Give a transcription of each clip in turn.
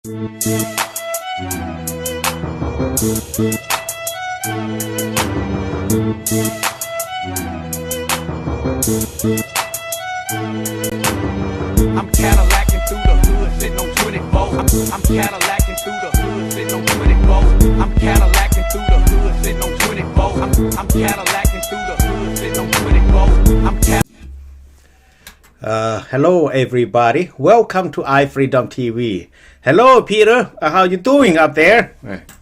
Cadillacing through the hood, sitting on 24. I'm Cadillacing through the hood, sitting on 24. I'm Cadillacing through the hood, sitting on 24. I'm Cadillacing through the hood, sitting on 24. Hello everybody, welcome to iFreedomTV. Hello Peter, how you doing up there?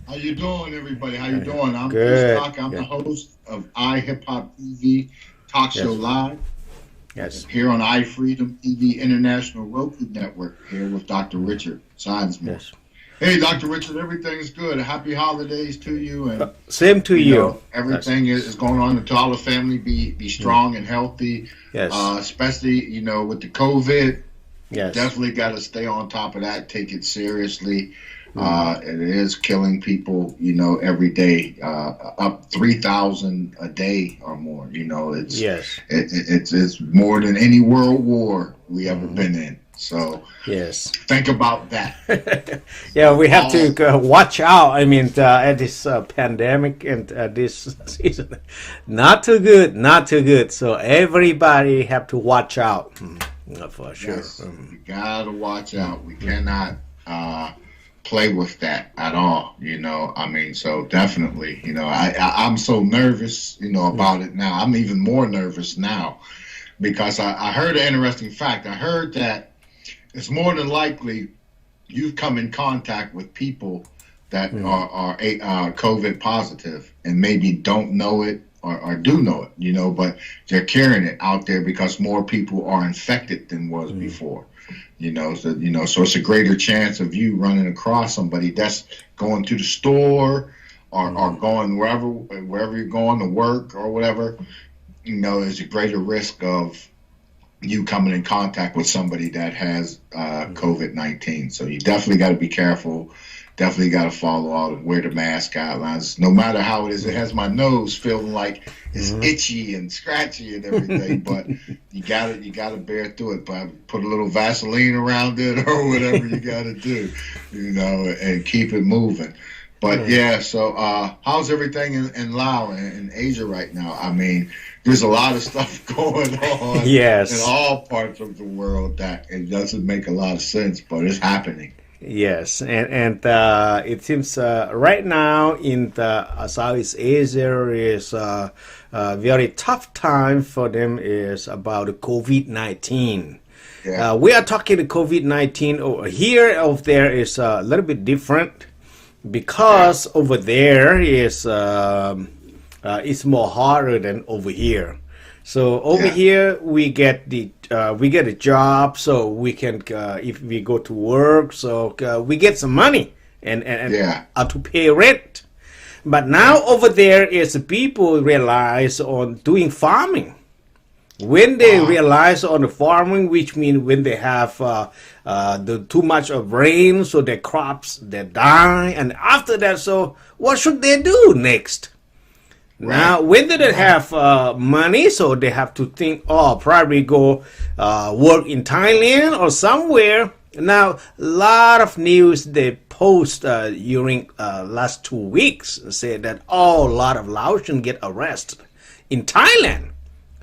How you doing, everybody? How you doing? I'm good. PSTOCK. I'm the host of iHipHopTV Talk Show Live. Yes. Here on iFreedomTV International Roku Network. Here with Dr. Richard Sidesman. Yes. Hey, Dr. Richard, everything's good. Happy holidays to you, and same to you. Everything is going on to all the family. Be strong and healthy. Yes. Especially with the COVID. Yes. Definitely got to stay on top of that. Take it seriously. It is killing people, every day, up 3,000 a day or more. It's it's more than any world war we ever been in. So yes, think about that. Yeah, we have to watch out. I mean, at this pandemic and this season, not too good, not too good. So everybody have to watch out for sure. Yes, you gotta watch out. We cannot play with that at all, so definitely, I'm so nervous, about it now. I'm even more nervous now because I heard an interesting fact. I heard that it's more than likely you've come in contact with people that are COVID positive and maybe don't know it or do know it, but they're carrying it out there because more people are infected than was before. So it's a greater chance of you running across somebody that's going to the store or going wherever you're going to work or whatever. There's a greater risk of you coming in contact with somebody that has COVID-19. So you definitely got to be careful. Definitely got to follow wear the mask guidelines. No matter how it is, it has my nose feeling like it's itchy and scratchy and everything. But you got to bear through it. But put a little Vaseline around it or whatever you got to do, and keep it moving. But so how's everything in Laos and in Asia right now? I mean, there's a lot of stuff going on in all parts of the world that it doesn't make a lot of sense, but it's happening. Yes, and it seems right now in the Southeast Asia is a very tough time for them is about COVID-19. Yeah. We are talking COVID-19 over here. Over there is a little bit different because over there is it's more harder than over here. So over here we get a job, so we can if we go to work, so we get some money and to pay rent. But now over there is people realize on doing farming. When they realize on the farming, which means when they have the too much of rain, so their crops they die, and after that, so what should they do next? Now, when they don't have money, so they have to think, probably go work in Thailand or somewhere. Now, a lot of news they post during last 2 weeks say that a lot of Laotians get arrested in Thailand.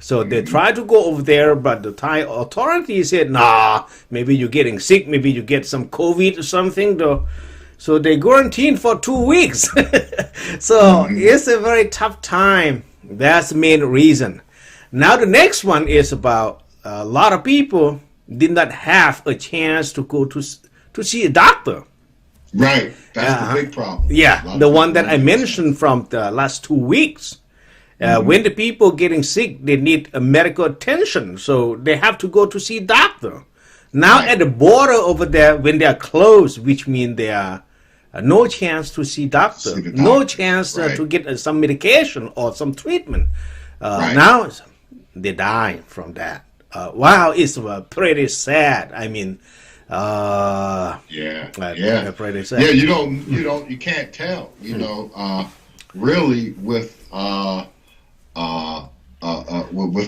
So they try to go over there, but the Thai authorities said, nah, maybe you're getting sick, maybe you get some COVID or something, though. So they quarantine for 2 weeks. So it's a very tough time. That's the main reason. Now the next one is about a lot of people did not have a chance to go to see a doctor. Right. That's the big problem. Yeah, the one that I mentioned from the last 2 weeks. When the people getting sick, they need a medical attention. So they have to go to see a doctor. Now at the border over there, when they are closed, which means they are no chance to see doctor, no chance to get some medication or some treatment. Now they die from that. Wow, it's pretty sad. I mean, pretty sad. Yeah, you can't tell. Really with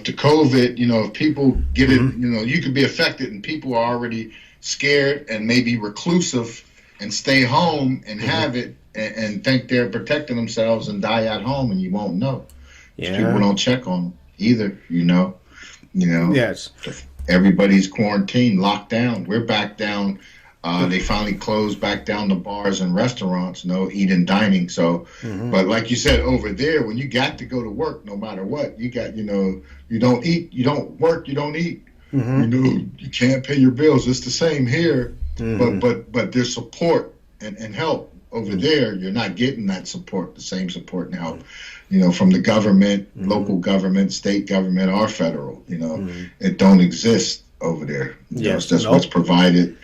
the COVID, if people get it, you could be affected and people are already scared and maybe reclusive and stay home and have it and think they're protecting themselves and die at home, and you won't know. Yeah. People don't check on them either, you know. Yes. Everybody's quarantined, locked down. We're back down. They finally closed back down the bars and restaurants, no eating, dining. So, but like you said, over there, when you got to go to work, no matter what, you got, you don't eat, you don't work, you don't eat. You can't pay your bills. It's the same here, but there's support and help over there. You're not getting that support, the same support and help, from the government, local government, state government, or federal. It don't exist over there. Yes, that's what's provided.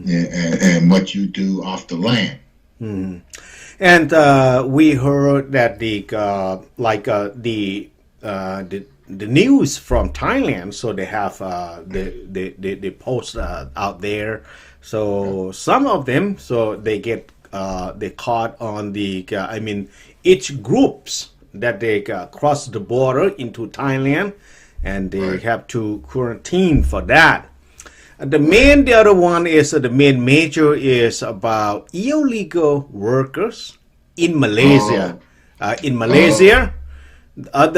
And what you do off the land. And we heard that the news from Thailand, so they have they post out there. So some of them, so they get they caught on the each groups that they cross the border into Thailand, and they have to quarantine for that. The other one is the main major is about illegal workers in Malaysia. The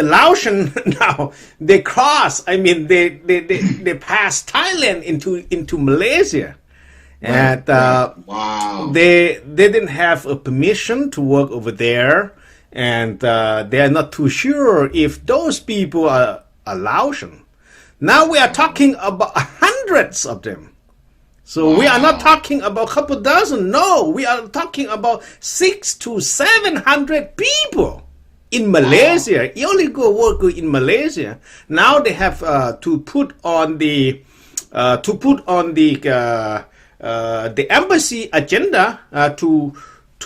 Laotian now they cross. They pass Thailand into Malaysia, and they didn't have a permission to work over there, and they are not too sure if those people are Laotian. Now we are talking about hundreds of them. So we are not talking about a couple dozen. No, we are talking about 600 to 700 people in Malaysia, illegal worker in Malaysia. Now they have to put on the embassy agenda to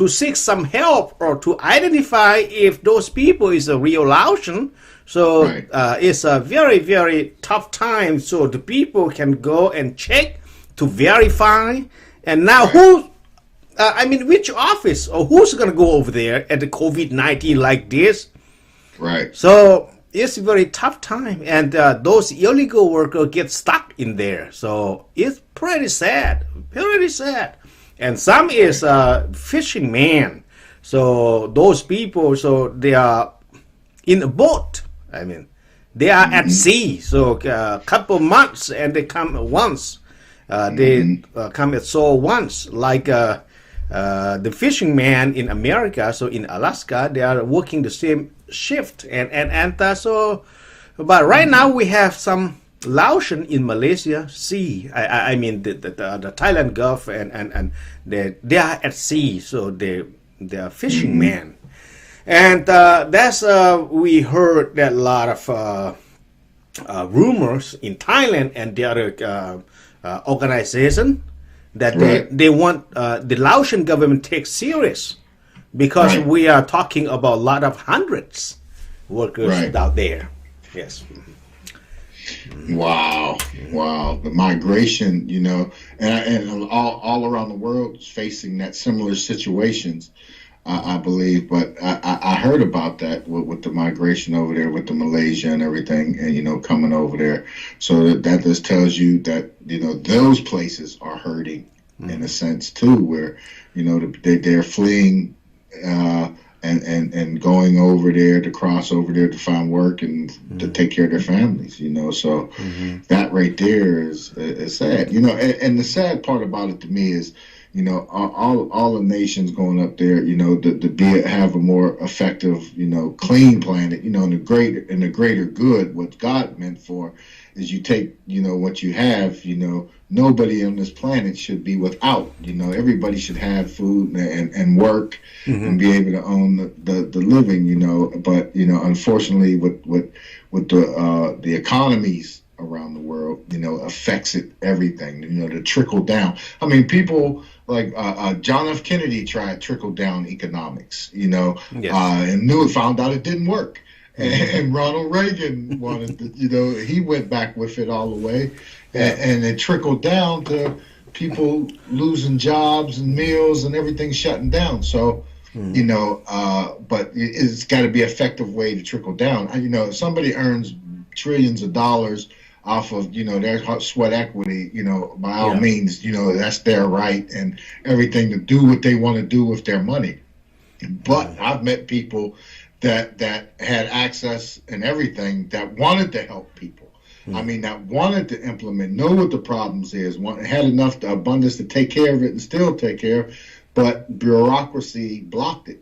seek some help or to identify if those people is a real Laotian. So it's a very, very tough time. So the people can go and check to verify. And now which office or who's going to go over there at the COVID-19 like this? Right. So it's a very tough time. And those illegal workers get stuck in there. So it's pretty sad. And some is fishing man. So those people, so they are in a boat. They are at sea, so a couple months, and they come once. They come at shore once, like the fishing man in America. So in Alaska, they are working the same shift, but right now we have some Laotian in Malaysia sea. The Thailand Gulf, and they are at sea, so they are fishing men. And that's we heard that a lot of rumors in Thailand and the other organization that they want the Laotian government take serious, because we are talking about a lot of hundreds workers out there. Yes. Wow. The migration, and all around the world is facing that similar situations. I believe, but I heard about that with the migration over there, with the Malaysia and everything, and coming over there. So that just tells you that those places are hurting in a sense too, where they're fleeing and going over there to cross over there to find work and to take care of their families. So that right there is sad. And the sad part about it to me is, all the nations going up there, to have a more effective, clean planet, in the greater good. What God meant for is you take, what you have, nobody on this planet should be without. Everybody should have food and work and be able to own the living. But unfortunately, with the economies around the world, affects it everything. To trickle down. People like John F. Kennedy tried trickle down economics. And found out it didn't work. And Ronald Reagan wanted to, he went back with it all the way, and it trickled down to people losing jobs and meals and everything shutting down. So, but it's got to be an effective way to trickle down. If somebody earns trillions of dollars, off of, their sweat equity, by all Yeah. means, that's their right and everything to do what they want to do with their money. But I've met people that had access and everything that wanted to help people. I mean, that wanted to implement, know what the problems is, had enough abundance to take care of it and still take care of, but bureaucracy blocked it,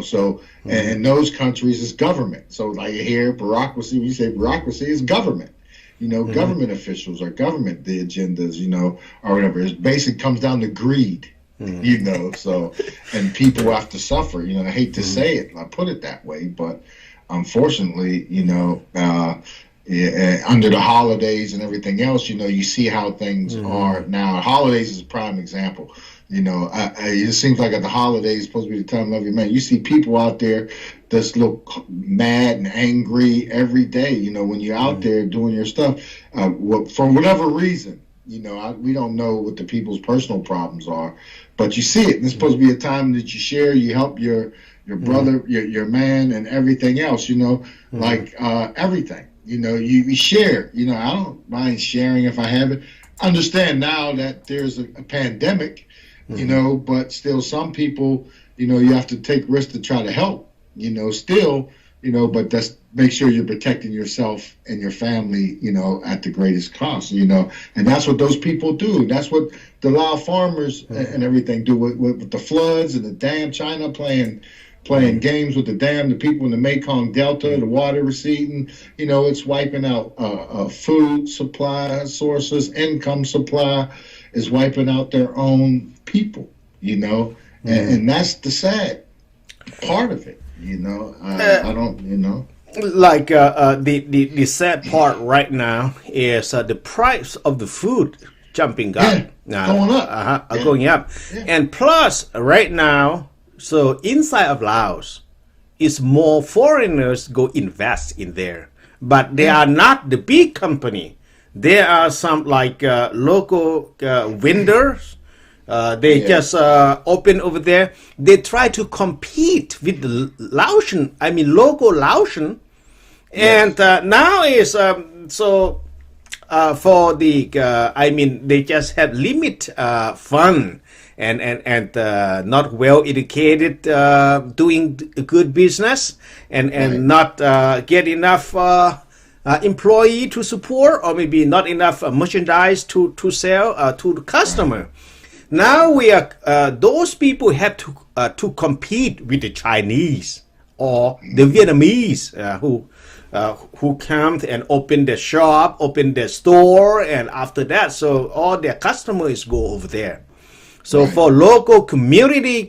So, and in those countries, it's government. So, like here, bureaucracy, when you say bureaucracy, is government. Government officials or government, the agendas, or whatever. It basically comes down to greed. So, and people have to suffer. I hate to say it, I put it that way, but unfortunately, under the holidays and everything else, you see how things are now. Holidays is a prime example. It seems like at the holidays, supposed to be the time of your man. You see people out there that's look mad and angry every day. When you're out there doing your stuff, for whatever reason. We don't know what the people's personal problems are, but you see it. And it's supposed to be a time that you share, you help your brother, your man, and everything else. Like everything. You share. I don't mind sharing if I have it. Understand now that there's a pandemic. But still, some people, you have to take risks to try to help. Still, but that's make sure you're protecting yourself and your family, at the greatest cost, and that's what those people do. That's what the Lao farmers and everything do with the floods and the dam. China playing games with the dam, the people in the Mekong Delta, the water receding, it's wiping out food supply sources, income supply is wiping out their own people, and that's the sad part of it. I don't, Like the sad part right now is the price of the food jumping up, going up, going up, and plus right now, so inside of Laos, is more foreigners go invest in there, but they are not the big company. There are some like local vendors. They just open over there. They try to compete with the Laotian, local Laotian. And now is for the, they just have limit fund and not well educated doing good business and not get enough employee to support, or maybe not enough merchandise to sell to the customer. Now we are those people have to compete with the Chinese or the Vietnamese who come and open the shop, open the store, and after that, so all their customers go over there. So for local community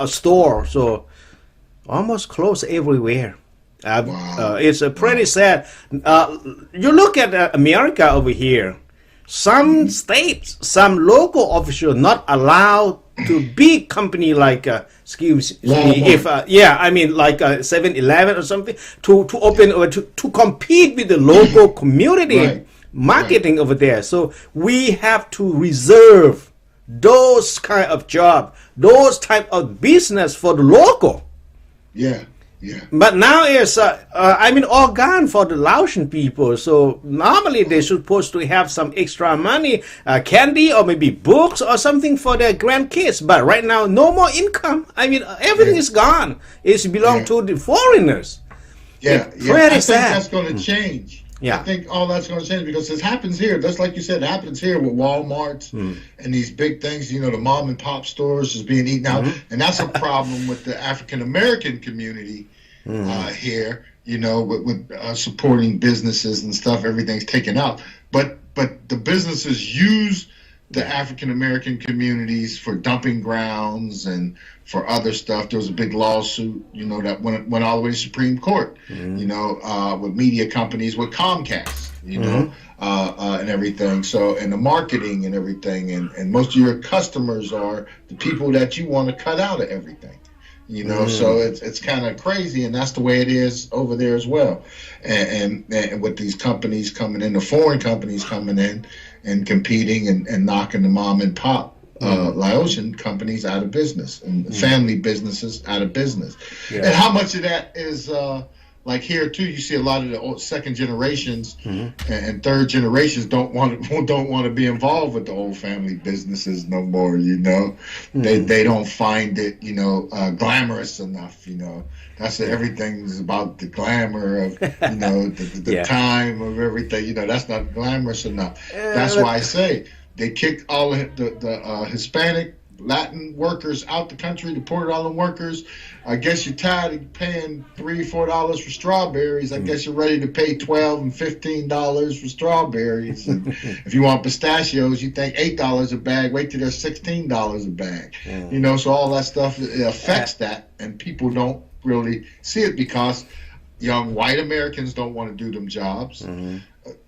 store, so almost closed everywhere. It's pretty sad. You look at America over here. Some states, some local officials not allowed to big company like excuse me, if like 7-Eleven or something to open or to compete with the local community marketing over there. So we have to reserve those kind of job, those type of business for the local. Yeah. But now it's all gone for the Laotian people. So normally they're supposed to have some extra money, candy or maybe books or something for their grandkids. But right now, no more income. Everything is gone. It's belong to the foreigners. I think that's going to change. Yeah. I think all that's going to change because this happens here. Just like you said, it happens here with Walmarts and these big things, the mom and pop stores is being eaten out. And that's a problem with the African American community here, with supporting businesses and stuff. Everything's taken out. But the businesses use the African American communities for dumping grounds and for other stuff. There was a big lawsuit, that went all the way to Supreme Court, with media companies, with Comcast, and everything. So, and the marketing and everything. And most of your customers are the people that you want to cut out of everything. So it's kind of crazy, and that's the way it is over there as well. And with these companies coming in, the foreign companies coming in and competing and knocking the mom and pop Laotian companies out of business and family businesses out of business. And how much of that is like here too, you see a lot of the second generations and third generations don't want to be involved with the old family businesses no more. You know, they don't find it, you know, glamorous enough. You know, that's everything's about the glamour of, you know, the time of everything. You know, that's not glamorous enough. That's why I say they kicked all the Hispanic, Latin workers out the country, deported all the workers. I guess you're tired of paying $3-4 for strawberries. I guess you're ready to pay $12 and $15 for strawberries. And if you want pistachios, you think $8 a bag. Wait till they're $16 a bag. You know, so all that stuff affects that, and people don't really see it because young white Americans don't want to do them jobs.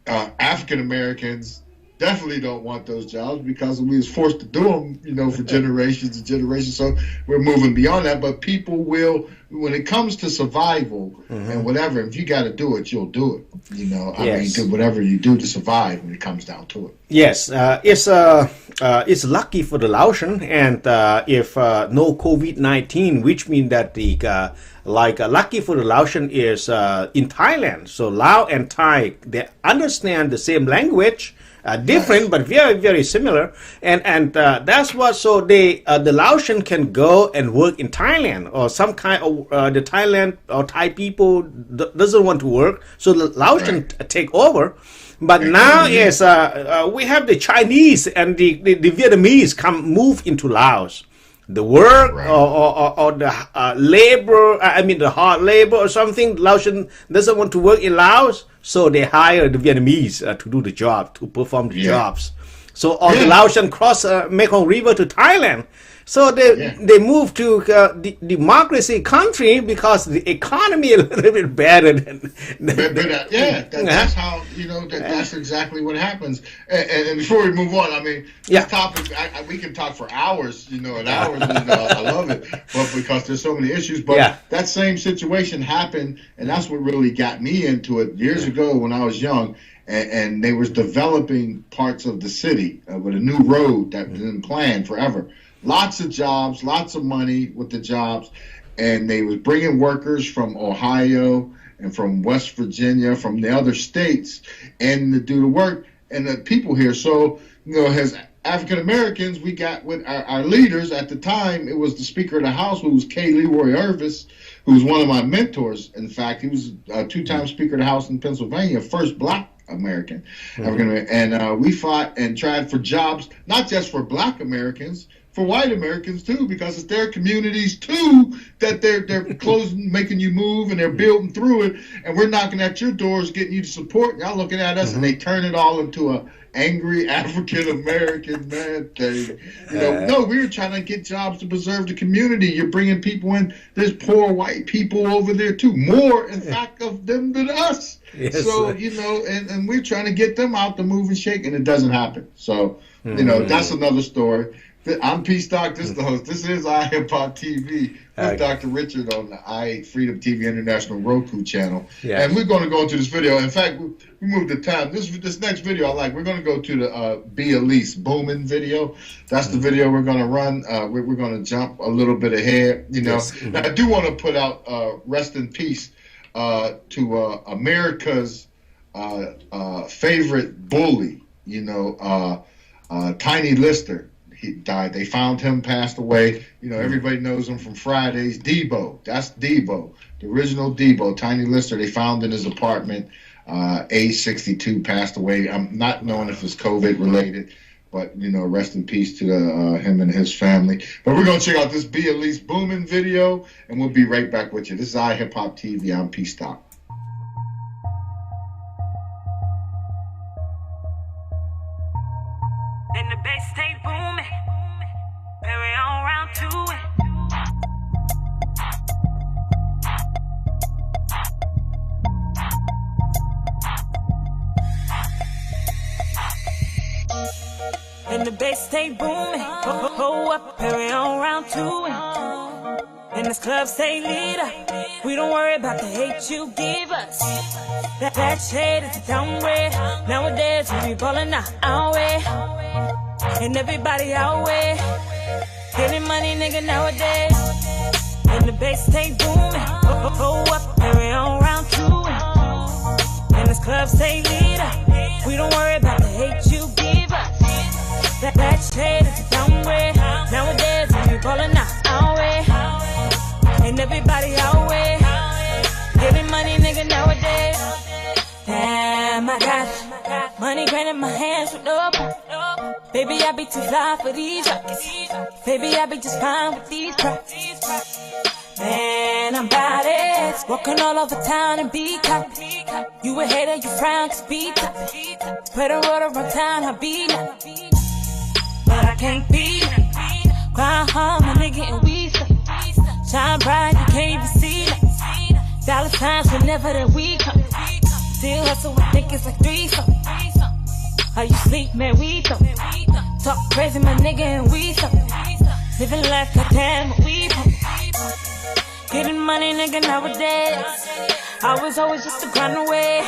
African Americans definitely don't want those jobs because we was forced to do them, you know, for generations and generations. So we're moving beyond that. But people will, when it comes to survival and whatever, if you got to do it, you'll do it. You know, I mean, do whatever you do to survive when it comes down to it. Yes, it's lucky for the Laotian, and if no COVID-19, which means that the lucky for the Laotian is in Thailand. So Lao and Thai, they understand the same language. Different but very similar, and that's what, so they the Laotian can go and work in Thailand, or some kind of the Thailand or Thai people doesn't want to work, so the Laotian take over. But now is we have the Chinese and the Vietnamese move into Laos. The work or the labor, I mean the hard labor or something, Laotian doesn't want to work in Laos, so they hire the Vietnamese to do the job, to perform the jobs. So all the Laotian cross Mekong River to Thailand. So they move to the democracy country because the economy is a little bit better than. That's how, you know, that's exactly what happens. And before we move on, I mean, this topic, we can talk for hours, you know, and hours. And, I love it, but because there's so many issues. But that same situation happened, and that's what really got me into it years ago when I was young. And they was developing parts of the city with a new road that been planned forever. Lots of jobs, lots of money with the jobs, and they was bringing workers from Ohio and from West Virginia, from the other states, and to do the work, and the people here. So, you know, as African Americans, we got with our leaders at the time. It was the Speaker of the House, who was K. Leroy Irvis, who was one of my mentors. In fact, he was a two-time Speaker of the House in Pennsylvania, first Black American, African American, and we fought and tried for jobs, not just for Black Americans, for white Americans too, because it's their communities too that they're closing, making you move, and they're building through it, and we're knocking at your doors, getting you to support. Y'all looking at us, and they turn it all into a angry African American man thing. You know, no, we were trying to get jobs to preserve the community. You're bringing people in. There's poor white people over there too, more in fact of them than us. So you know, and we're trying to get them out to move and shake, and it doesn't happen. So you know, that's another story. I'm PSTOCK, this is the host. This is iHipHopTV with Dr. Richard on the iFreedomTV International Roku channel. And we're going to go into this video. In fact, we moved the time. This next video I like. We're going to go to the ELISE BOOMIN video. That's the video we're going to run. We're going to jump a little bit ahead. You know, now, I do want to put out rest in peace to America's favorite bully. You know, Tiny Lister. He died. They found him, passed away. You know, everybody knows him from Fridays. Debo. That's Debo. The original Debo. Tiny Lister. They found in his apartment. Age 62, passed away. I'm not knowing if it's COVID related, but, you know, rest in peace to him and his family. But we're going to check out this ELISE BOOMIN video, and we'll be right back with you. This is iHipHopTV. I'm PSTOCK. And the bass stay booming. Carry on round two. And the bass stay booming. Ho up, carry on round two. And this club stay lit up. We don't worry about the hate you give us. That shade is a downgrade. Nowadays we be ballin' our way. And everybody our way. Getting money, nigga, nowadays. And the bass stay booming. Ho up, carry on round two. say leader. We don't worry about the hate you give us. That shade is a downgrade. Nowadays, we ballin' our way. And everybody our way. Giving money, nigga, nowadays. Damn, I got it. Money grand in my hands with no problem. Baby, I be too fly for these rockets. Baby, I be just fine with these profits. Man, I'm about it. Walking all over town and be cop. You a hater, you frown, cause be top. Spread a road around town, I be now. But I can't be now. Grind hard, my nigga, and we stuck. Shine bright, you can't even see that. Dollar signs whenever that we come. Still hustle, I think it's like threesome. How you sleep, man, we don't. Talk crazy, my nigga, and we don't. Living life, goddamn, we don't. Getting money, nigga, nowadays. I was always just a grind away.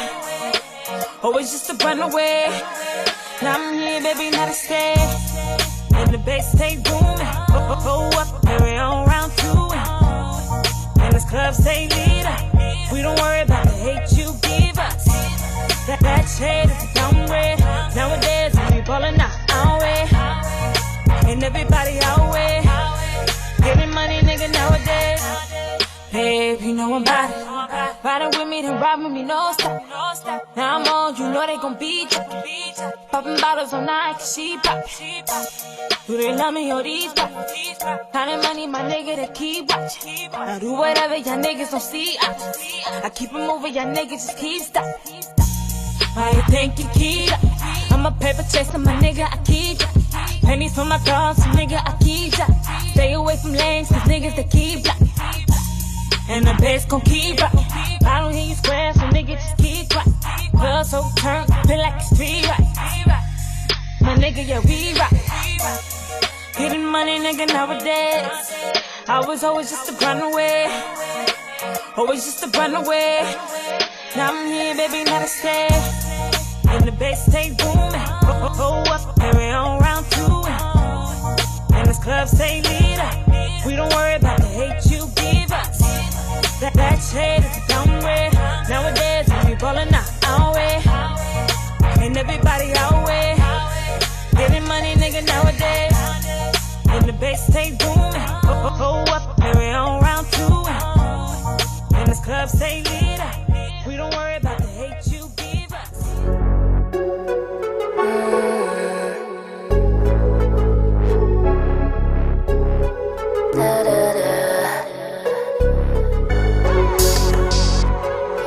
Always just a grind away. Now I'm here, baby, now to stay. And the bass stay booming. Go up, carry on round two. And this club stay leader. We don't worry about the hate you give us. That shade is a downgrade. Nowadays, we ballin' our way. And everybody our way. Getting money, nigga, nowadays. Babe, you know I'm about it. Riding with me, then ride with me, no stop. Now I'm on, you know they gon' beat you. Popping bottles all night, cause she pop. Do they love me or these pop? Counting money, my nigga, they keep watching. I do whatever y'all niggas don't see. I keep it moving, y'all niggas just keep stop. Why you think you keep up? I'm a paper chaser, my nigga, I keep ya. Pennies for my girls, so nigga, I keep ya. Stay away from lanes, cause niggas, they keep ya. And the bass gon' keep rockin'. I don't hear you square, so nigga, just keep rockin'. Club so turned, feel like it's street right. My nigga, yeah, we rock. Getting money, nigga, nowadays. I was always just a grind away. Always just a grind away. Now I'm here, baby, now to stay. And the bass stay booming. Go up, carry on round two. And this club stay leader. We don't worry about the hate you give us. That shade is a downgrade. Nowadays, we ballin' our way. And everybody our way. Getting money, nigga, nowadays. And the bass stay booming. Go up, carry on round two. And this club stay leader. We don't worry about the hate you give us.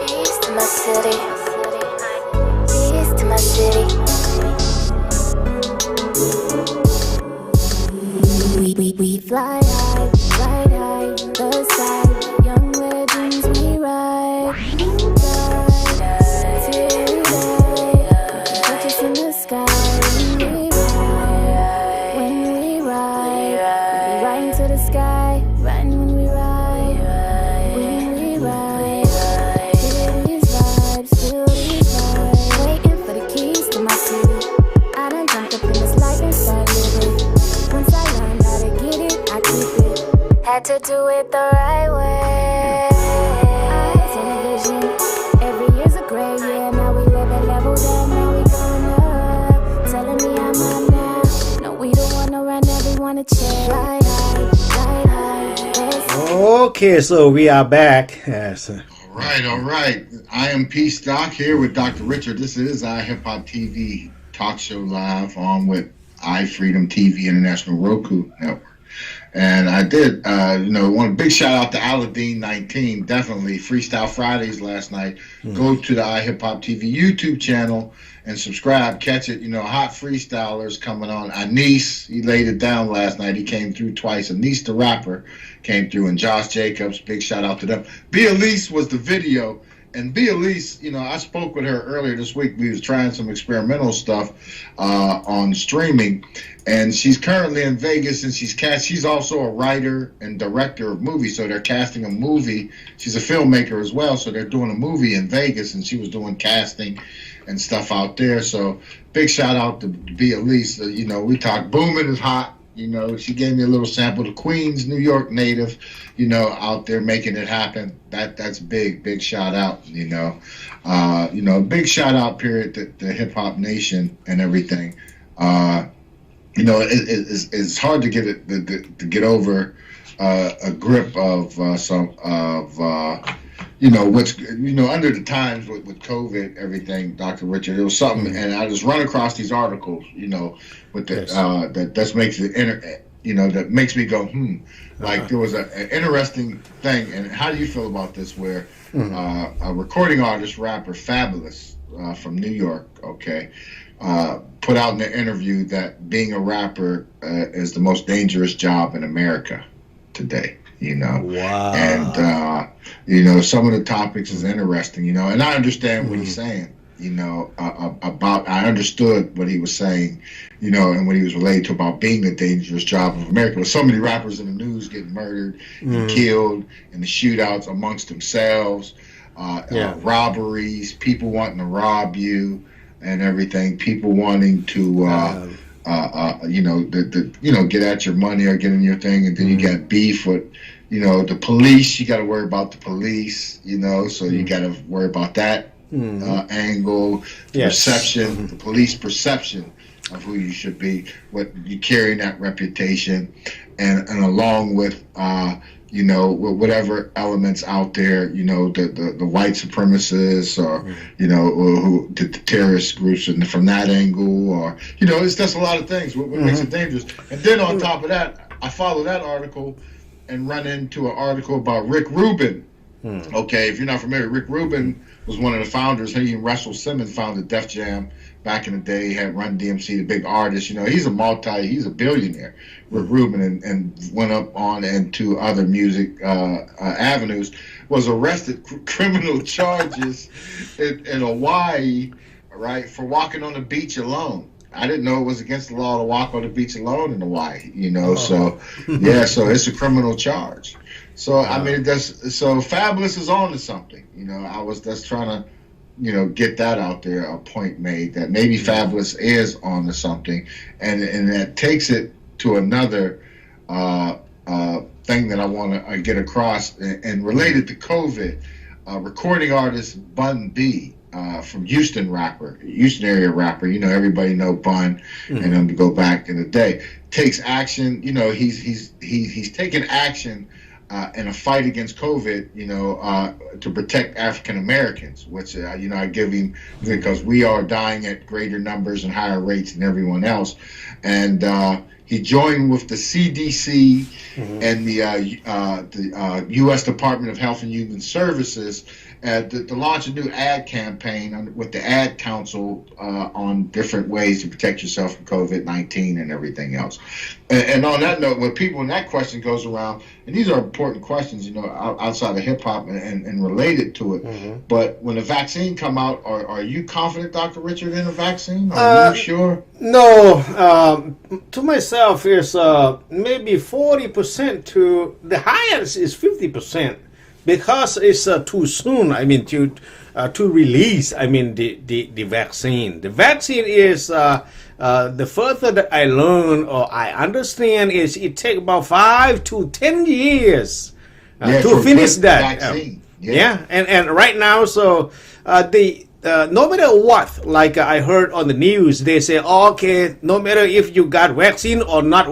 Peace to my city. Peace to my city. We fly high, the sky. Young legends we ride. Till we die. Touch us in the sky. When we ride, we ride into the sky. Riding when we ride. When we ride, feel these vibes, feel these vibes. Waiting for the keys to my city. I done jumped up in this life and started living. Once I learned how to get it, I keep it. Had to do it the right way. Eyes on a vision. Every year's a great year. Now we live at level down. Now we going up. Telling me I'm up now. No, we don't wanna run. Now we wanna chill. Fly high, fly high. Okay, so we are back. Yes. All right. I am PSTOCK here with Dr. Richard. This is iHipHopTV talk show live on with iFreedomTV International Roku Network. And I did, want a big shout out to Aladdin 19. Definitely Freestyle Fridays last night. Go to the iHipHopTV YouTube channel and subscribe. Catch it. Hot freestylers coming on. Anis, he laid it down last night. He came through twice. Anis the rapper came through, and Josh Jacobs. Big shout out to them. ELISE was the video. And ELISE, I spoke with her earlier this week. We was trying some experimental stuff on streaming, and she's currently in Vegas, and she's also a writer and director of movies. So they're casting a movie. She's a filmmaker as well, so they're doing a movie in Vegas, and she was doing casting and stuff out there. So big shout out to ELISE. We talk BOOMIN is hot. You know, she gave me a little sample. The Queens, New York native, you know, out there making it happen. That's big shout out. You know, big shout out period to the Hip Hop Nation and everything. You know, it's hard to get over a grip of you know, what's, you know, under the times with COVID, everything, Dr. Richard, it was something, and I just run across these articles, you know, with the that makes it you know, that makes me go, like there was an interesting thing. And how do you feel about this? Where a recording artist, rapper, Fabulous from New York, okay, put out in an interview that being a rapper is the most dangerous job in America today. You know, wow. And you know, some of the topics is interesting. You know, and I understand what he's saying. You know, about I understood what he was saying. You know, and what he was related to about being the dangerous job of America. With so many rappers in the news getting murdered and killed, and the shootouts amongst themselves, robberies, people wanting to rob you, and everything. People wanting to. You know, you know, get at your money or get in your thing, and then you got beef with, you know, the police. You got to worry about the police, you know, so you got to worry about that angle, perception, the police perception of who you should be, what you carrying that reputation, and along with, you know, whatever elements out there, you know, the white supremacists or, you know, who the terrorist groups, and from that angle, or, you know, it's just a lot of things. What makes it dangerous? And then on top of that, I follow that article and run into an article about Rick Rubin. Okay, if you're not familiar, Rick Rubin was one of the founders. He and Russell Simmons founded Def Jam back in the day. He had Run DMC, the big artist. You know, he's a billionaire, Rick Rubin, and went up on into other music avenues. Was arrested, criminal charges in Hawaii, right, for walking on the beach alone. I didn't know it was against the law to walk on the beach alone in Hawaii, you know. So, yeah, so it's a criminal charge. So, I mean, so Fabulous is on to something, you know. I was just trying to, you know, get that out there, a point made that maybe Fabulous is on to something, and that takes it to another thing that I want to get across, and related to COVID. Recording artist Bun B, from Houston area rapper, you know, everybody know Bun, and him to go back in the day, takes action. You know, he's taken action in a fight against COVID, you know, to protect African Americans, which, you know, I give him, because we are dying at greater numbers and higher rates than everyone else. And he joined with the CDC and the U.S. Department of Health and Human Services to launch a new ad campaign with the Ad Council on different ways to protect yourself from COVID-19 and everything else. And on that note, when people, when that question goes around, and these are important questions, you know, outside of hip hop and related to it. But when the vaccine come out, are you confident, Dr. Richard, in a vaccine? Are you sure? No, to myself is maybe 40% to the highest is 50%, because it's too soon. I mean, to release. I mean, the vaccine. The vaccine is the further that I learn or I understand is it takes about 5 to 10 years to finish that. Vaccine. And right now, so no matter what, like I heard on the news, they say, okay, no matter if you got vaccine or not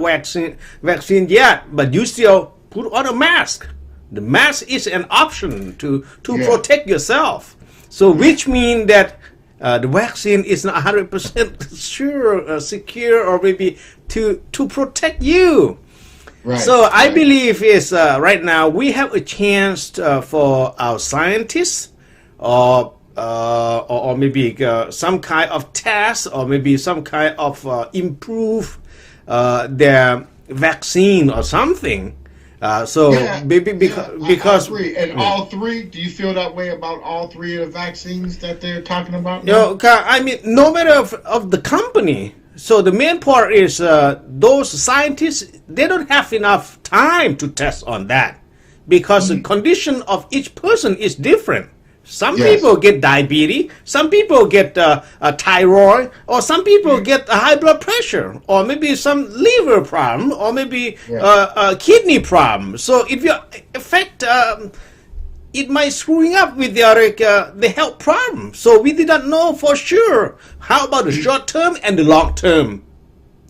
vaccine yet, but you still put on a mask. The mask is an option to protect yourself. So which means that the vaccine is not 100% sure, secure, or maybe to protect you. Right. So I believe is right now we have a chance for our scientists or maybe some kind of test, or maybe some kind of improve their vaccine or something. Maybe because I agree. And all three, do you feel that way about all three of the vaccines that they're talking about now? You know, I mean, no matter of the company. So the main part is those scientists, they don't have enough time to test on that, because the condition of each person is different. Some Yes. people get diabetes, some people get a thyroid, or some people get a high blood pressure, or maybe some liver problem, or maybe a kidney problem. So if you affect, it might screwing up with the health problem. So we did not know for sure. How about the short term and the long term?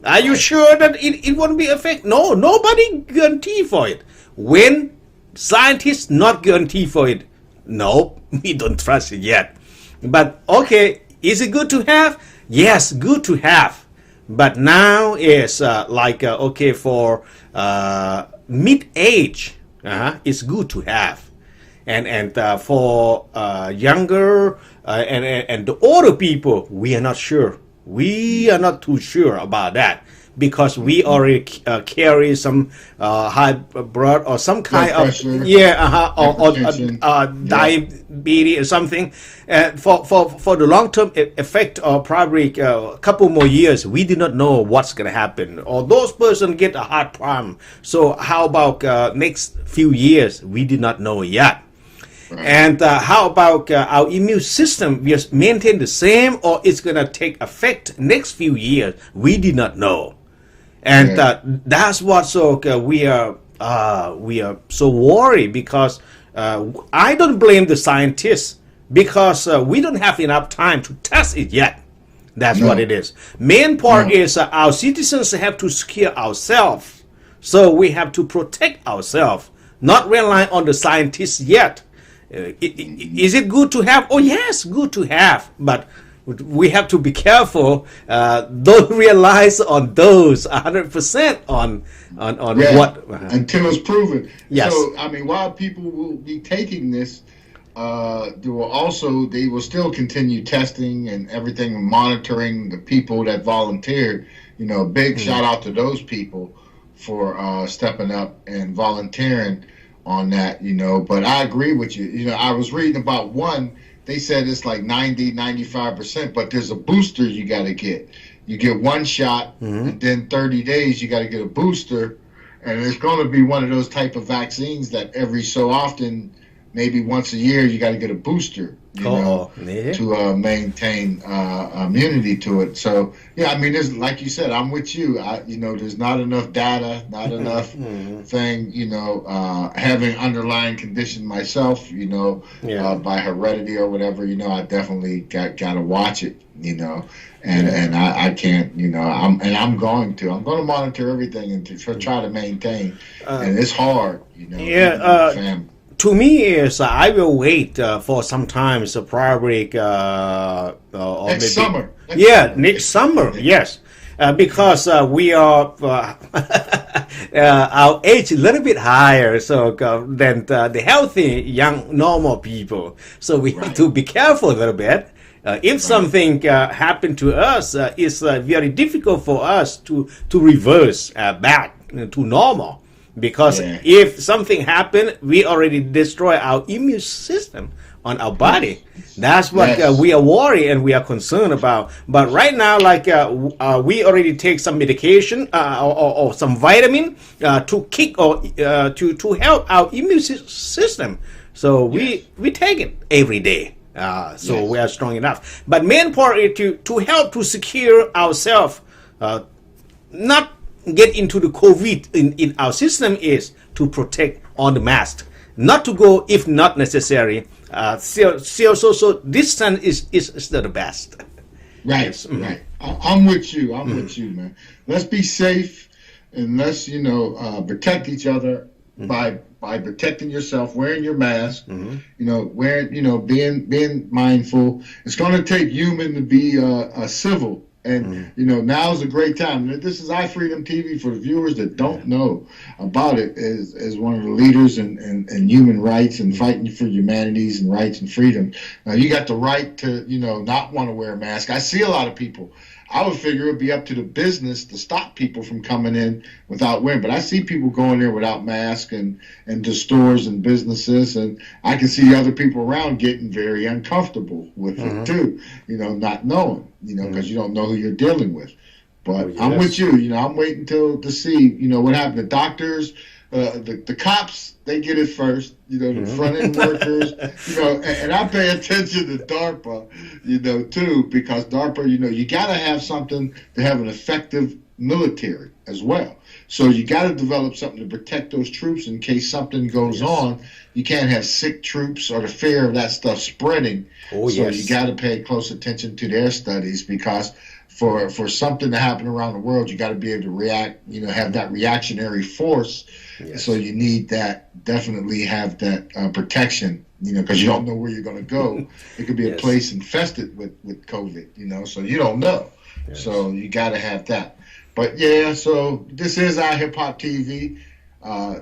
Are you sure that it won't be affect? No, nobody guarantee for it. When scientists not guarantee for it, no, we don't trust it yet. But okay, is it good to have? Yes, good to have. But now is okay, for mid-age, it's good to have. And for younger and the older people, we are not sure. We are not too sure about that, because we already carry some high blood or some kind of diabetes or something. For the long term effect, or probably a couple more years, we do not know what's going to happen. Or those person get a heart problem. So how about next few years? We do not know yet. And how about our immune system? We maintain the same, or it's gonna take effect next few years? We did not know, and that's what. So we are so worried, because I don't blame the scientists, because we don't have enough time to test it yet. That's what it is. Main part is our citizens have to secure ourselves, so we have to protect ourselves, not rely on the scientists yet. Is it good to have? Oh yes, good to have, but we have to be careful. Don't realize on those 100% on what until it's proven. Yes. So I mean, while people will be taking this, they will still continue testing and everything, monitoring the people that volunteered. You know, big shout out to those people for stepping up and volunteering on that, you know. But I agree with you. You know, I was reading about one, they said it's like 90-95%, but there's a booster you got to get. You get one shot, and then 30 days you got to get a booster, and it's going to be one of those type of vaccines that every so often, maybe once a year, you got to get a booster, you know, to maintain immunity to it. So yeah, I mean, there's, like you said, I'm with you. You know, there's not enough data, not enough thing. You know, having underlying condition myself, you know, by heredity or whatever. You know, I definitely got to watch it. You know, and I can't. You know, I'm going to monitor everything and to try to maintain. And it's hard. You know, family. To me, is I will wait for some time, so probably or next maybe, summer. Next summer, yes, because we are our age a little bit higher, so than the healthy young normal people. So we have to be careful a little bit. If something happened to us, it's very difficult for us to reverse back to normal. Because if something happened, we already destroy our immune system on our body. That's what we are worried and we are concerned about. But right now, like we already take some medication or some vitamin to kick or to help our immune system. So we take it every day. So we are strong enough. But main part is to help to secure ourselves, not get into the COVID in our system, is to protect on the mask, not to go if not necessary. So distance is still the best. Right, Yes. right. I'm with you. I'm with you, man. Let's be safe and let's, protect each other by protecting yourself, wearing your mask, being mindful. It's going to take human to be civil. And, now's a great time. This is iFreedomTV for the viewers that don't know about it, as one of the leaders in human rights and fighting for humanities and rights and freedom. Now, you got the right to, not want to wear a mask. I see a lot of people. I would figure it would be up to the business to stop people from coming in without wearing. But I see people going there without masks and to stores and businesses. And I can see other people around getting very uncomfortable with it too, not knowing, because you don't know who you're dealing with. But I'm with you. I'm waiting to see, what happened. The doctors, the cops, they get it first, you know, the front end workers, you know, and I pay attention to DARPA, you know, too, because DARPA, you know, you got to have something to have an effective military as well. So you got to develop something to protect those troops in case something goes on. You can't have sick troops or the fear of that stuff spreading. So you got to pay close attention to their studies, because for something to happen around the world, you got to be able to react, you know, have that reactionary force. So you need that, definitely have that protection, you know, because you don't know where you're going to go. It could be a place infested with COVID, you know, so you don't know. So you got to have that. But yeah, so this is iHipHopTV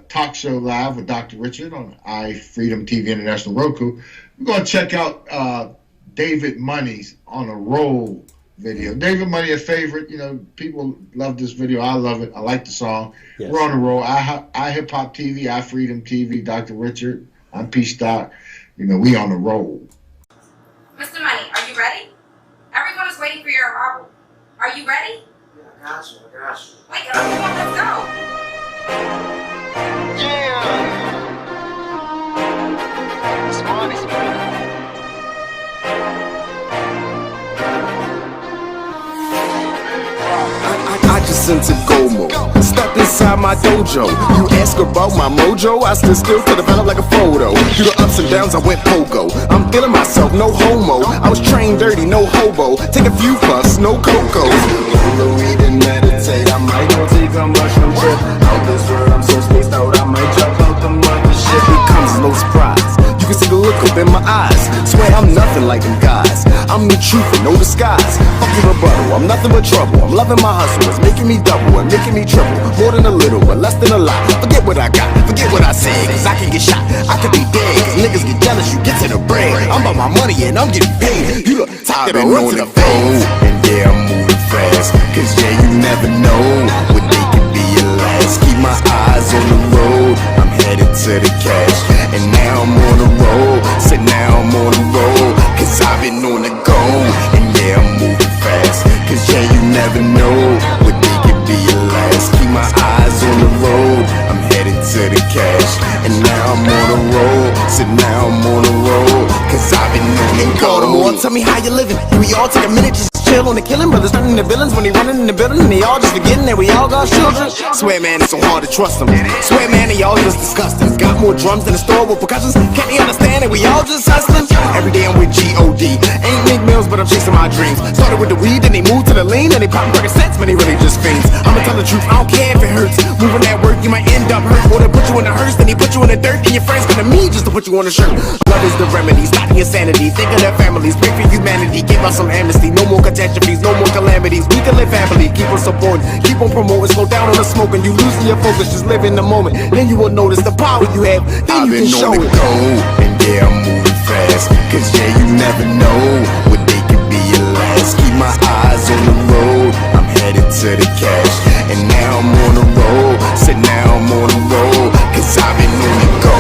talk show live with Dr. Richard on iFreedomTV International Roku. We're going to check out David Money's On a Roll video. David Money, a favorite. You know, people love this video. I love it. I like the song. We're on a roll. iHipHopTV, iFreedomTV, Dr. Richard. I'm PSTOCK. You know, we on a roll. Mr. Money, are you ready? Everyone is waiting for your arrival. Are you ready? I got you. Wake up, everyone, let's go. It's money. I just into go mode. Stepped inside my dojo. You ask about my mojo, I stood still to develop like a photo. Through the ups and downs, I went pogo. I'm feeling myself, no homo. I was trained dirty, no hobo. Take a few puffs, no cocoa. Roll weed and meditate. I might go take a mushroom trip. Out this world, I'm so spaced out. I might jump out the mothership. It comes no surprise. You can see the look up in my eyes. Swear I'm nothing like them guys. I'm the truth and no disguise. Fuck your rebuttal, I'm nothing but trouble. I'm loving my hustle, it's making me double and making me triple. More than a little, but less than a lot. Forget what I got, forget what I said, cause I can get shot, I can be dead. Cause niggas get jealous, you get to the bread. I'm about my money and I'm getting paid. You look tired of on the phone. And yeah, I'm moving fast. Cause yeah, you never know when they can be your last. Keep my eyes on the road, I'm headed to the cash. And now I'm on the roll, so now I'm on the roll. Cause I've been on the go, and yeah, I'm moving fast. Cause yeah, you never know what they can be your last. Keep my eyes on the road, I'm headed to the cash. And now I'm on the roll, so now I'm on the roll. Cause I've been on the go. Baltimore, tell me how you living. Can we all take a minute just chill on the killing? Brothers turning the villains when they running in the building, and they all just forgetting that we all got children. Swear man, it's so hard to trust them. Swear man, they all just disgusting. Got more drums than a store with percussions. Can't they understand that we all just hustling? Every day I'm with G.O.D. Ain't big meals, but I'm chasing my dreams. Started with the weed, then they moved to the lean, and they poppin' Percocets, man, they really just fiends. I'ma tell the truth, I don't care if it hurts. Moving that work, you might end up hurt. Or they put you in the hearse, then they put you in the dirt, and your friends come to me just to put you on a shirt. Love is the remedy, stop the insanity. Think of their families, pray for humanity. Give us some amnesty, no more catastrophes, no more calamities. We can live happily, keep on supporting, keep on promoting. Slow down on the smoking, you losing your focus, just live in the moment. Then you will notice the power you have, then you can show it. Go, and yeah, I'm moving fast. Cause yeah, you never know what they can be your last. Keep my eyes on the road, I'm headed to the cash. And now I'm on the roll, so now I'm on the roll. Cause I've been on the go,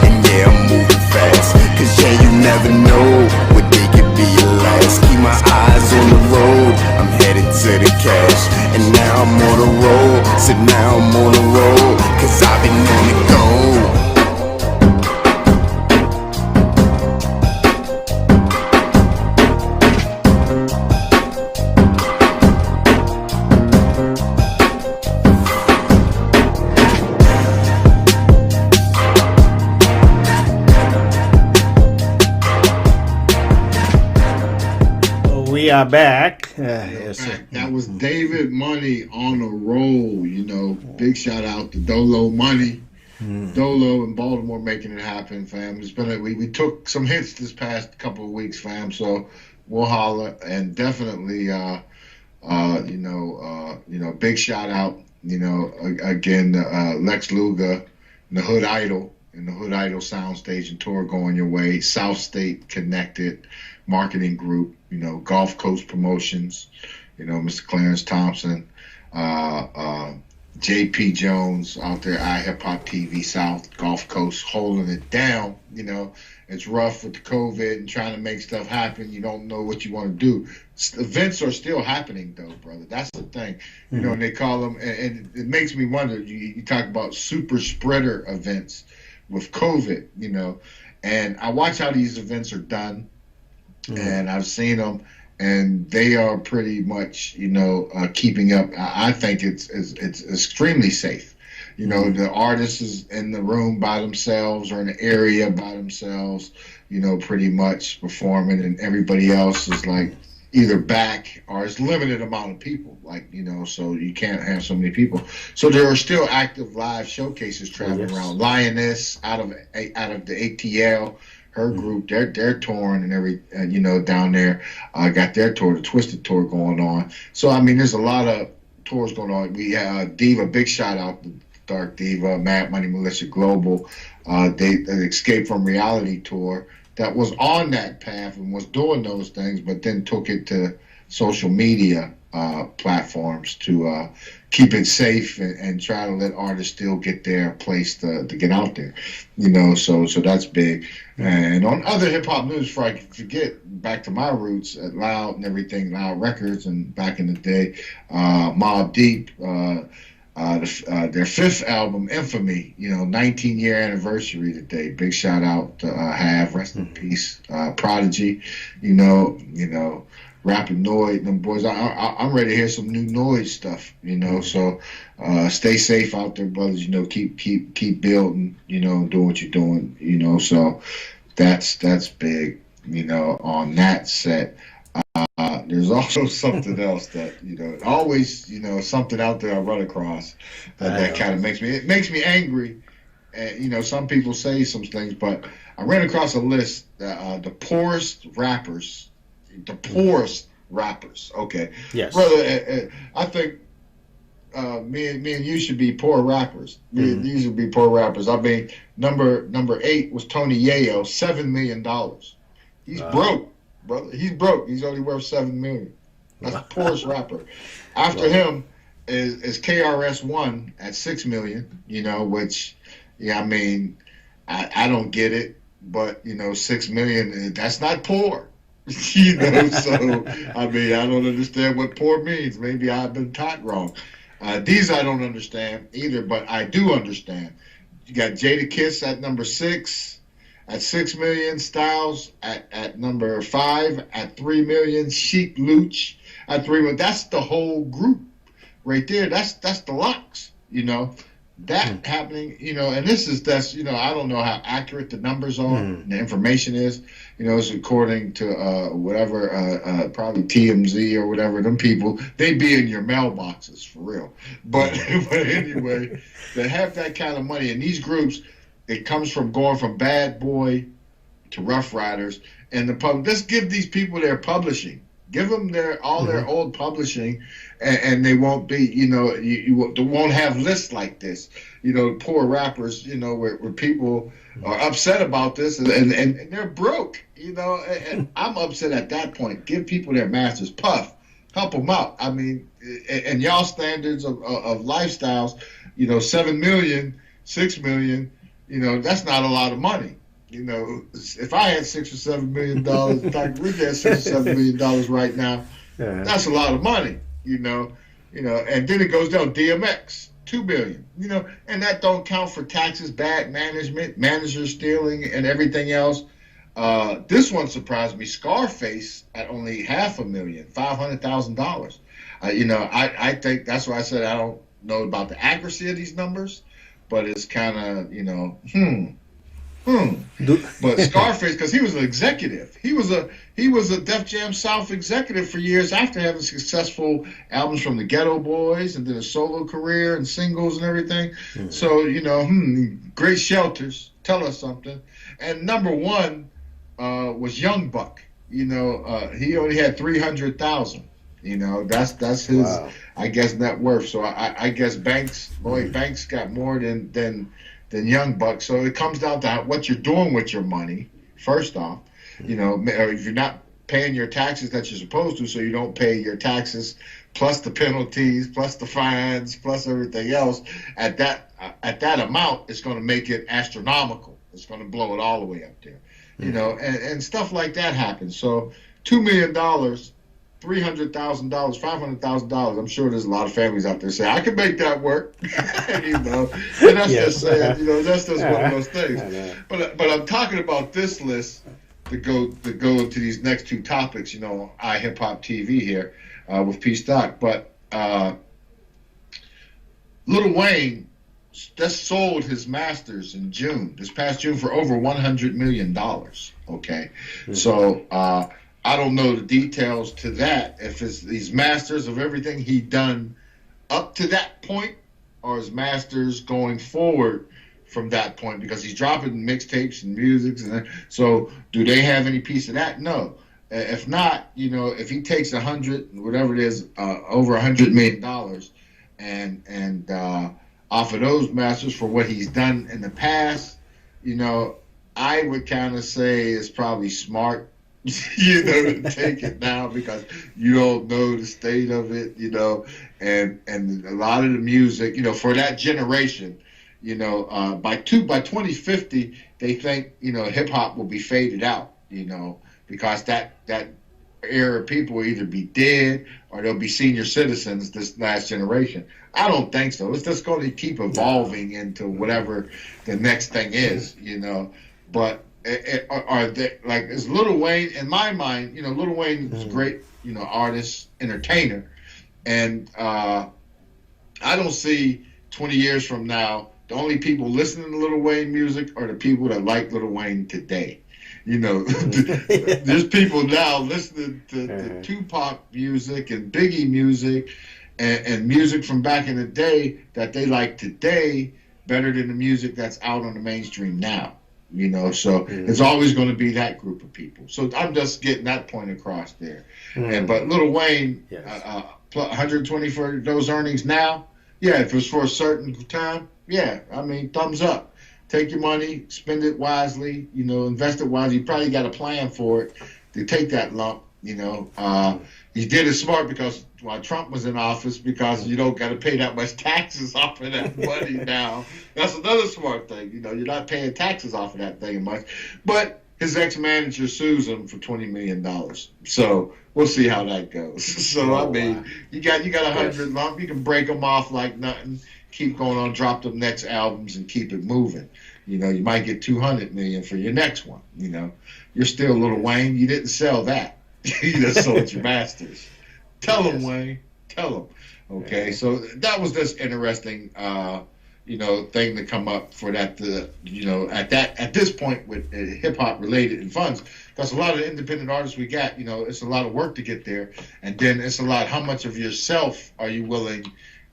and yeah, I'm moving fast. Cause yeah, you never know what they can be your last. Keep my eyes on the road, I'm headed to the cash. And now I'm on the roll, so now I'm on the roll. Cause I've been on the go. We are back. That was David Money on a roll. You know, big shout out to DOLO Money. DOLO in Baltimore making it happen, fam. It's been we took some hits this past couple of weeks, fam. So we'll holler, and definitely, big shout out. You know, again, Lex Luger, and the Hood Idol, and the Hood Idol Soundstage and tour going your way. South State Connected Marketing Group. You know, Gulf Coast Promotions. You know, Mr. Clarence Thompson. JP Jones out there, iHipHopTV South Gulf Coast, holding it down. You know, it's rough with the COVID and trying to make stuff happen. You don't know what you want to do. Events are still happening, though, brother. That's the thing. You know, and they call them, and it makes me wonder. You talk about super spreader events with COVID, you know, and I watch how these events are done, and I've seen them. And they are pretty much, you know, keeping up. I think it's extremely safe. You know, the artist is in the room by themselves or in the area by themselves, you know, pretty much performing, and everybody else is like either back or it's limited amount of people, like, you know, so you can't have so many people. So there are still active live showcases traveling around. Lioness out of the ATL. Her group, they're touring and you know, down there, got their tour, the Twisted tour going on. So I mean, there's a lot of tours going on. We have Diva, big shout out to Dark Diva, Mad Money Militia Global. They Escape from Reality tour that was on that path and was doing those things, but then took it to social media platforms to keep it safe and try to let artists still get their place to get out there, you know. So that's big. And on other hip hop news, before I forget, back to my roots at Loud and everything, Loud Records, and back in the day, Mobb Deep, their fifth album, Infamy, you know, 19-year anniversary today. Big shout out to Have, rest in peace, Prodigy, you know. Rapping Noid, them boys. I'm ready to hear some new Noid stuff, you know. So stay safe out there, brothers. You know, keep building, you know, doing what you're doing, you know. So that's big, you know, on that set. There's also something else that, you know, always, you know, something out there I run across that kind of makes me angry. And, you know, some people say some things, but I ran across a list, the poorest rappers. Okay. Yes. Brother, I think me and you should be poor rappers. Me and you should be poor rappers. I mean, number 8 was Tony Yayo, $7 million. He's broke, brother. He's broke. He's only worth $7 million. That's the poorest rapper. After him is KRS-One at $6 million. You know, which, yeah, I mean, I don't get it, but you know, $6 million, that's not poor. You know, so I mean, I don't understand what poor means. Maybe I've been taught wrong. These I don't understand either, but I do understand. You got Jadakiss at number 6 at $6 million, Styles at number 5 at $3 million, Sheik Luch at $3 million. That's the whole group right there. That's the locks, you know. That happening, you know, and that's, you know, I don't know how accurate the numbers are, the information is, you know, it's according to whatever, probably TMZ or whatever, them people, they be in your mailboxes for real. But anyway, they have that kind of money. And these groups, it comes from going from Bad Boy to Rough Riders, and the public, let's give these people their publishing. Give them their old publishing, and they won't be, you know, you won't have lists like this. You know, poor rappers, you know, where people are upset about this, and they're broke, you know, and I'm upset at that point. Give people their masters. Puff, help them out. I mean, and y'all standards of lifestyles, you know, 7 million, 6 million, you know, that's not a lot of money. You know, if I had $6 or $7 million, Dr. Rick had $6 or $7 million right now, that's a lot of money, you know, and then it goes down, DMX, $2 billion, you know, and that don't count for taxes, bad management, manager stealing, and everything else. This one surprised me, Scarface at only $500,000, $500,000. You know, I think that's why I said I don't know about the accuracy of these numbers, but it's kind of, you know, But Scarface, because he was an executive, he was a Def Jam South executive for years after having successful albums from the Ghetto Boys and then a solo career and singles and everything. So, you know, great shelters, tell us something. And number 1 was Young Buck. You know, he only had 300,000. You know, that's his, I guess, net worth. So I guess Lloyd Banks got more than Young Buck. So it comes down to what you're doing with your money. First off, you know, or if you're not paying your taxes that you're supposed to, so you don't pay your taxes plus the penalties, plus the fines, plus everything else. At that amount, it's going to make it astronomical. It's going to blow it all the way up there, you know, and stuff like that happens. So $2 million, $300,000, $500,000. I'm sure there's a lot of families out there say, I can make that work, you know. And that's just saying, you know, that's just one of those things. But I'm talking about this list to go into these next two topics, you know, iHipHopTV here with PSTOCK. But Lil Wayne just sold his masters in June, this past June, for over $100 million. Okay, so I don't know the details to that, if it's these masters of everything he done up to that point, or his masters going forward from that point, because he's dropping mixtapes and music. And so do they have any piece of that? No. If not, you know, if he takes whatever it is, over $100 million, and off of those masters for what he's done in the past, you know, I would kind of say it's probably smart, you know, to take it now, because you don't know the state of it, you know, and a lot of the music, you know, for that generation, you know, by 2050, they think, you know, hip hop will be faded out, you know, because that era of people will either be dead or they'll be senior citizens this last generation. I don't think so. It's just going to keep evolving into whatever the next thing is, you know. But are they, like, is Lil Wayne, in my mind, you know, Lil Wayne is a great, you know, artist, entertainer, and I don't see 20 years from now the only people listening to Lil Wayne music are the people that like Lil Wayne today. You know, there's people now listening to Tupac music and Biggie music and music from back in the day that they like today better than the music that's out on the mainstream now. You know, so it's always going to be that group of people. So I'm just getting that point across there. But Lil Wayne, 120 for those earnings now, yeah, if it's for a certain time, yeah, I mean, thumbs up. Take your money, spend it wisely, you know, invest it wisely. You probably got a plan for it to take that lump, you know. He did it smart because while Trump was in office, because you don't got to pay that much taxes off of that money now. That's another smart thing. You know, you're not paying taxes off of that thing much. But his ex-manager sues him for $20 million. So we'll see how that goes. So, I mean, you got 100 lump. You can break them off like nothing. Keep going on, drop them next albums and keep it moving. You know, you might get 200 million for your next one. You know, you're still Lil Wayne. You didn't sell that. You just sold your masters. Tell them, Wayne. Tell them. Okay, so that was this interesting, you know, thing to come up for that. You know, at this point with hip hop related and funds, because a lot of the independent artists we got, you know, it's a lot of work to get there, and then it's a lot. How much of yourself are you willing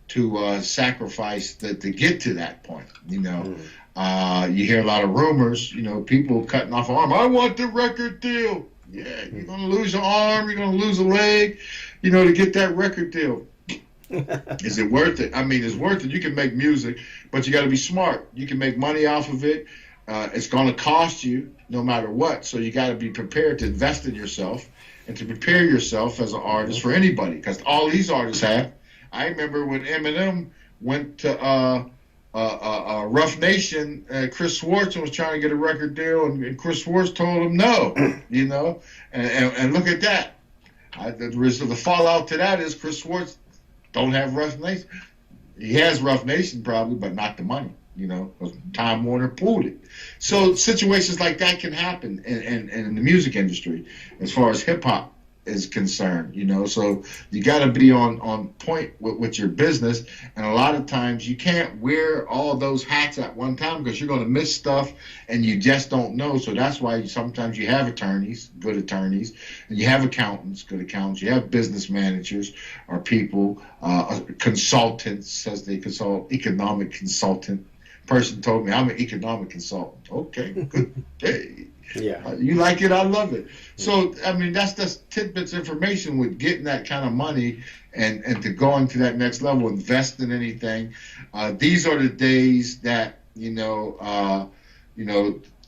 to sacrifice to get to that point? You know, you hear a lot of rumors, you know, people cutting off an arm. I want the record deal. Yeah, you're going to lose an arm, you're going to lose a leg, you know, to get that record deal. Is it worth it? I mean, it's worth it. You can make music, but you got to be smart. You can make money off of it. It's going to cost you no matter what. So you got to be prepared to invest in yourself and to prepare yourself as an artist for anybody, because all these artists have. I remember when Eminem went to Rough Nation, Chris Schwartz was trying to get a record deal, and Chris Schwartz told him no, you know, and look at that. The fallout to that is Chris Schwartz don't have Rough Nation. He has Rough Nation probably, but not the money, you know, because Time Warner pulled it. So situations like that can happen in the music industry as far as hip-hop is concerned, you know. So you got to be on point with your business, and a lot of times you can't wear all those hats at one time because you're going to miss stuff and you just don't know. So that's why sometimes you have attorneys, good attorneys, and you have accountants, good accountants, you have business managers or people, consultants, as they consult, economic consultant. Person told me I'm an economic consultant. Okay, good. Hey. Yeah, you like it, I love it. So I mean, that's just tidbits information with getting that kind of money and to going to that next level, invest in anything. These are the days that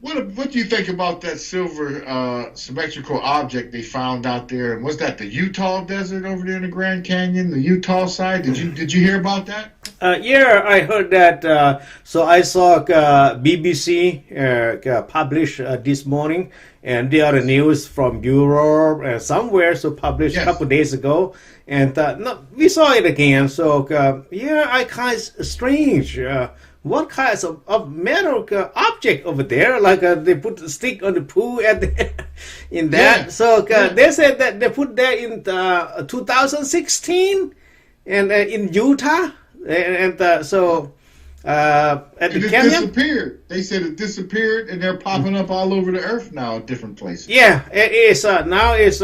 What do you think about that silver symmetrical object they found out there? And was that the Utah desert over there in the Grand Canyon, the Utah side? Did you hear about that? Yeah, I heard that. So I saw BBC publish this morning, and there are news from Europe and somewhere, so published a couple days ago, and no, we saw it again. So yeah, I kind of strange. What kinds of metal object over there? Like they put a stick on the pool at the, in that. Yeah. So they said that they put that in 2016 and in Utah. And so at the canyon, disappeared. They said it disappeared, and they're popping up all over the earth now at different places. Yeah, it is now it's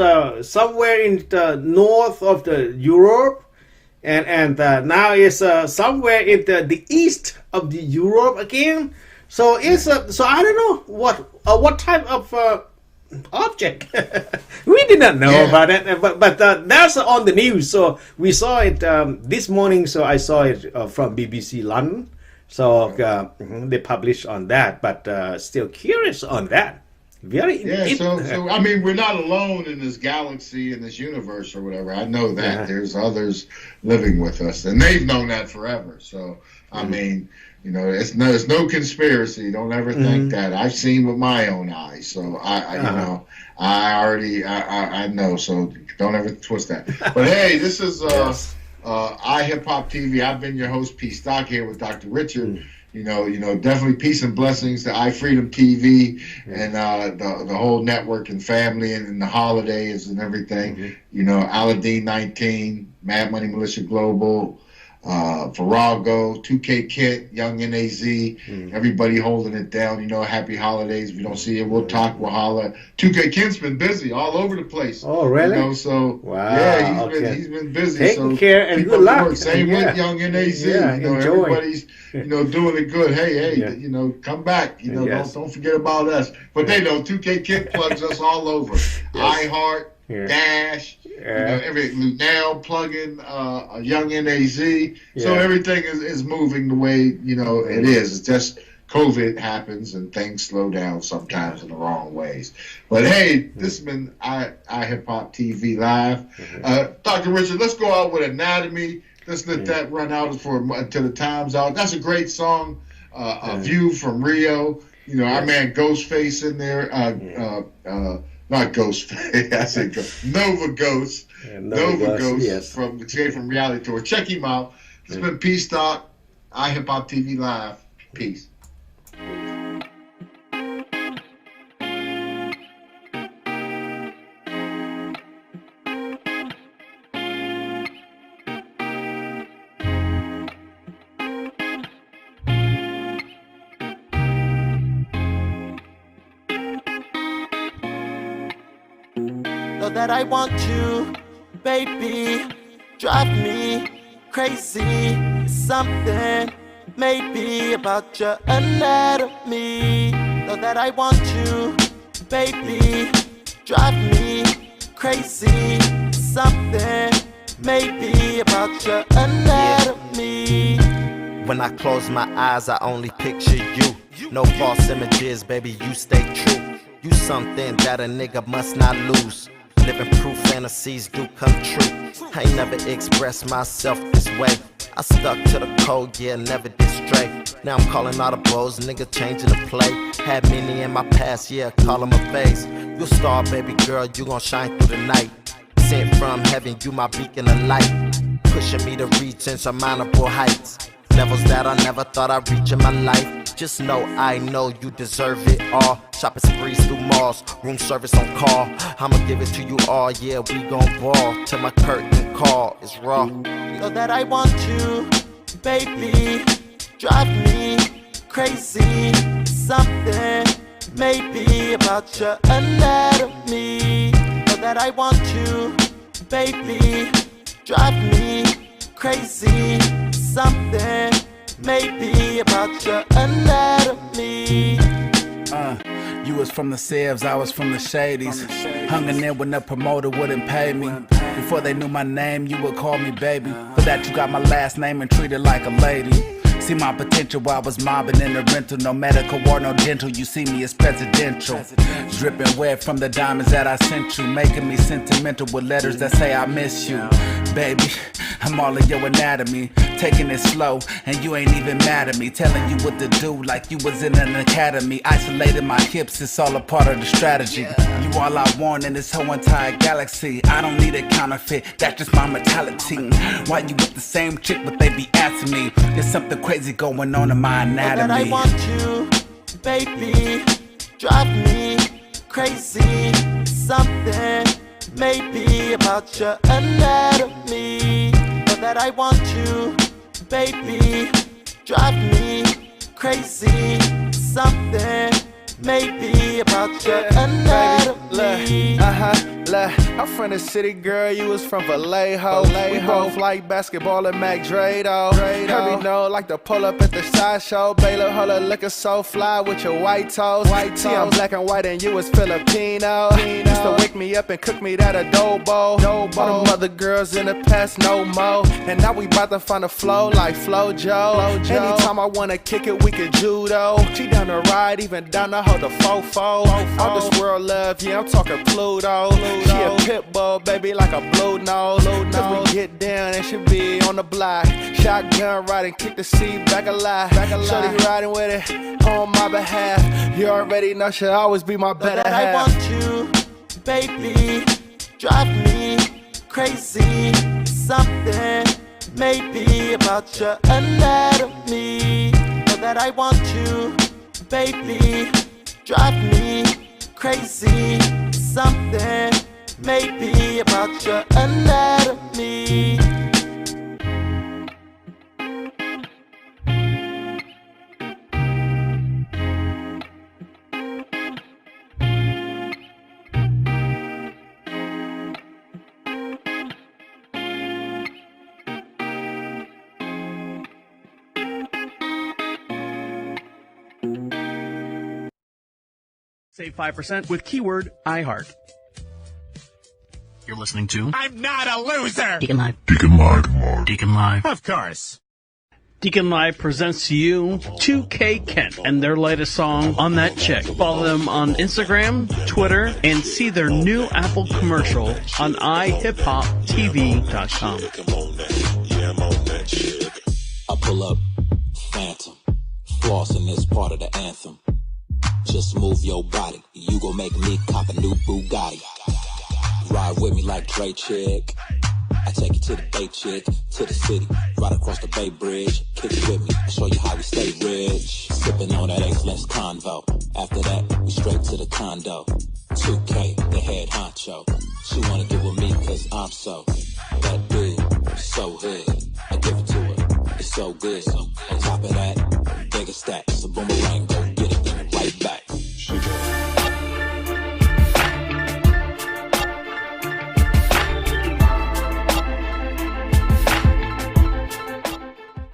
somewhere in the north of the Europe, and now it's somewhere in the east of the Europe again. So it's so I don't know what type of object. We did not know about it, but that's on the news. So we saw it this morning. So I saw it from BBC London. So they published on that, but still curious on that. Very so I mean, we're not alone in this galaxy, in this universe or whatever. I know that there's others living with us, and they've known that forever. So I mean, you know, it's no conspiracy. Don't ever think that. I've seen with my own eyes. So I you know, I know. So don't ever twist that. But hey, this is iHipHopTV. I've been your host, PSTOCK, here with Dr. Richard. You know, definitely peace and blessings to iFreedomTV and the whole network and family and the holidays and everything. You know, Aladdin 19, Mad Money Militia Global, Farago, 2K Kit, Young NAZ, everybody holding it down. You know, happy holidays. If we don't see it, we'll talk, we'll holler. 2K Kit's been busy all over the place. Oh, really? You know, so wow, he's been busy. Taking care and good luck. Same with Young NAZ. Yeah, you know, everybody's doing it good. Hey, you know, come back. You know, don't forget about us. But they know 2K Kit plugs us all over. iHeart. Dash, you know, everything now plugging Young NAZ, so everything is moving the way it is. It's just COVID happens and things slow down sometimes in the wrong ways. But hey, this has been iHipHopTV Live. Dr. Richard, let's go out with Anatomy. Let's let that run out until the time's out. That's a great song. A View from Rio. You know, our man Ghostface in there. Not Ghostface. I said Nova Ghost. Nova Ghost from the Escape from Reality Tour. Check him out. It's been PSTOCK, iHipHopTV Live. Peace. That I want you, baby, drive me crazy. Something maybe about your anatomy. Know that I want you, baby, drive me crazy. Something maybe about your anatomy. When I close my eyes, I only picture you. No false images, baby, you stay true. You something that a nigga must not lose. Living proof fantasies do come true. I ain't never expressed myself this way. I stuck to the code, never did stray. Now I'm calling all the bros, nigga changing the play. Had many in my past, call them a phase. You a star, baby girl, you gon' shine through the night. Sent from heaven, you my beacon of light. Pushing me to reach insurmountable heights. Levels that I never thought I'd reach in my life. Just know I know you deserve it all. Shopping sprees through malls, room service on call. I'ma give it to you all, we gon' ball. Till my curtain call is raw. Know that I want you, baby, drive me crazy. Something maybe about your anatomy. Know that I want you, baby, drive me crazy. Something maybe about your anatomy. You was from the Sevs, I was from the Shadies. Hung in there when the promoter wouldn't pay me. Before they knew my name, you would call me baby. For that you got my last name and treated like a lady. See my potential while I was mobbing in the rental. No medical or no dental, you see me as presidential. Dripping wet from the diamonds that I sent you, making me sentimental with letters that say I miss you. Baby, I'm all in your anatomy, taking it slow, and you ain't even mad at me. Telling you what to do like you was in an academy. Isolating my hips, it's all a part of the strategy. You all I want in this whole entire galaxy. I don't need a counterfeit, that's just my mentality. Why you with the same chick, but they be asking me? There's something crazy going on in my anatomy. That I want you, baby, drive me crazy. Something maybe about your anatomy. Know that I want you, baby, drive me crazy. Something maybe about your anatomy. Look, I'm from the city, girl, you was from Vallejo. We both like basketball and Mac Drado. Heard me know, like to pull up at the sideshow. Baylor, holla, looking so fly with your white toes. See, I'm black and white and you was Filipino. Used to wake me up and cook me that adobo. All them other girls in the past, no more. And now we bout to find a flow like Flojo. Anytime I wanna kick it, we can judo. She down the ride, even down the hold the fofo. All this world love, yeah, I'm talking Pluto. She a pit bull, baby, like a blue nose. Cause we get down and she be on the block. Shotgun riding, kick the seat back alive. Shorty riding with it on my behalf. You already know she'll always be my better half. I want you, baby, drive me crazy. Something maybe about your anatomy. Know that I want you, baby, drive me crazy. Something maybe about your anatomy. Save 5% with keyword iHeart. You're listening to I'm not a loser! Deacon Live. Deacon Live. Deacon Live. Of course. Deacon Live presents to you 2K Kent and their latest song, On That Chick. Follow them on Instagram, Twitter, and see their new Apple commercial on iHipHopTV.com. I pull up, phantom, flossing is part of the anthem. Just move your body, you gon' make me cop a new Bugatti. Ride with me like Dre Chick. I take you to the Bay Chick, to the city, right across the Bay Bridge. Kick it with me, I'll show you how we stay rich. Sipping on that excellence convo. After that, we straight to the condo. 2K, the head honcho. She wanna get with me cause I'm so that dude, so hood. I give it to her, it's so good. On top of that, bigger stacks, a boomerang.